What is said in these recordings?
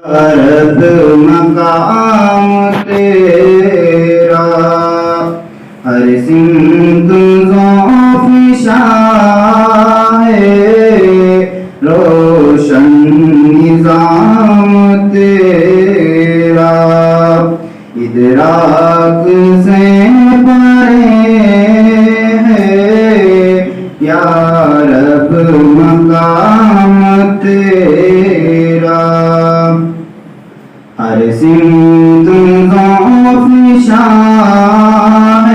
رب مقام تیرا ہر سمت ذوف شاہ روشن نظام تیرا ادراک سے پرے ہے یا رب مقام تیرا ہر سمت ذوف شاہ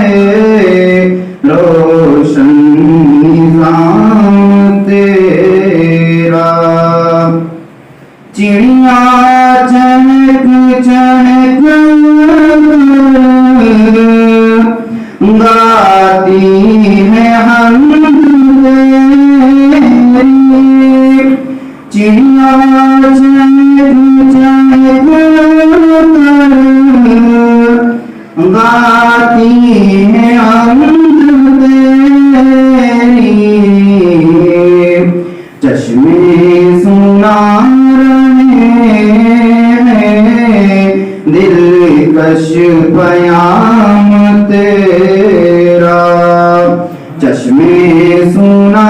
روشن نظام تیرا چڑیاں چہک چہک گاتی ہے حمد تیری چڑیاں چہک چہک گاتی ہے حمد تیری چشمے سنا دلکش پیام تیرا چشمے سنا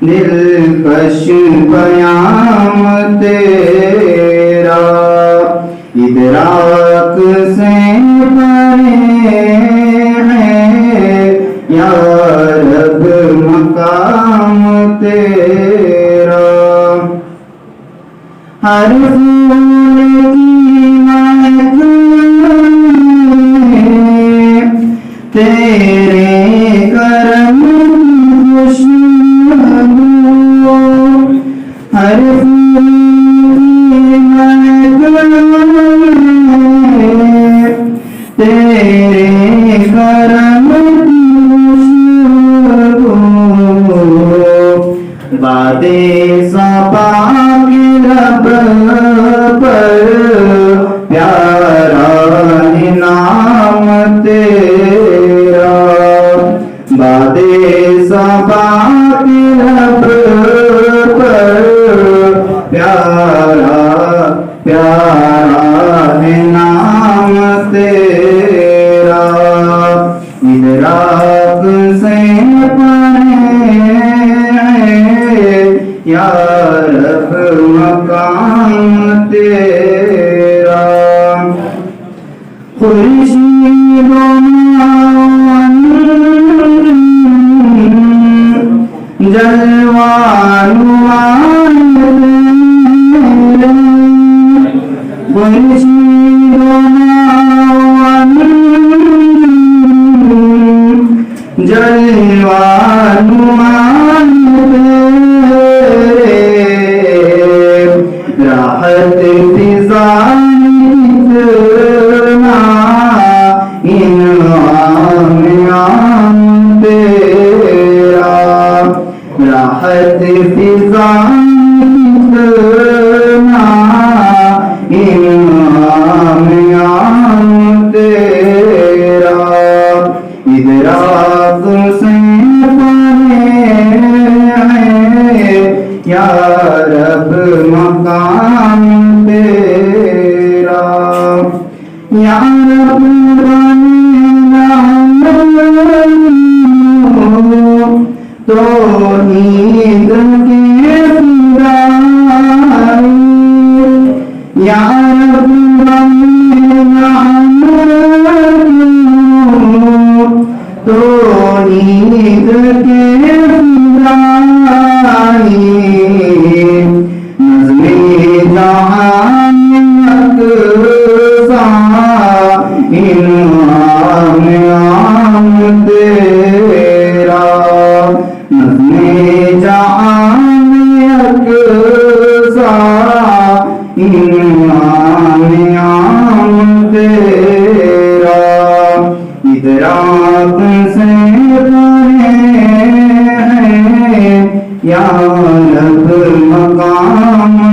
دلکش پیام تیرا ادراک سے پرے ہے یا رب مقام تیرا ہر پھول کی مہک تیرے کرم خوشبو ہر پھول کی مہک تیرے کرم خوشبو بادے صبا کے لب پر پیارا ہے نام تیرا بادے صبا کے لب پر پیارا ہے نام تیرا ادراک سے پرے یا رب مقام تیرا خورشید جلوان خورشید جلوان راحت فضائیت انعام عام تیرا راحت فضائیت انعام عام تیرا ادراک سے پرے ہے یا رب مقام تیرا یا رب توحید کے فدائی یا رب توحید کے فدائی نظم جہان اقصا انعام عام تیرا نظم جہان اقصا انعام عام تیرا ادراک سے پرے ہے یا رب مقام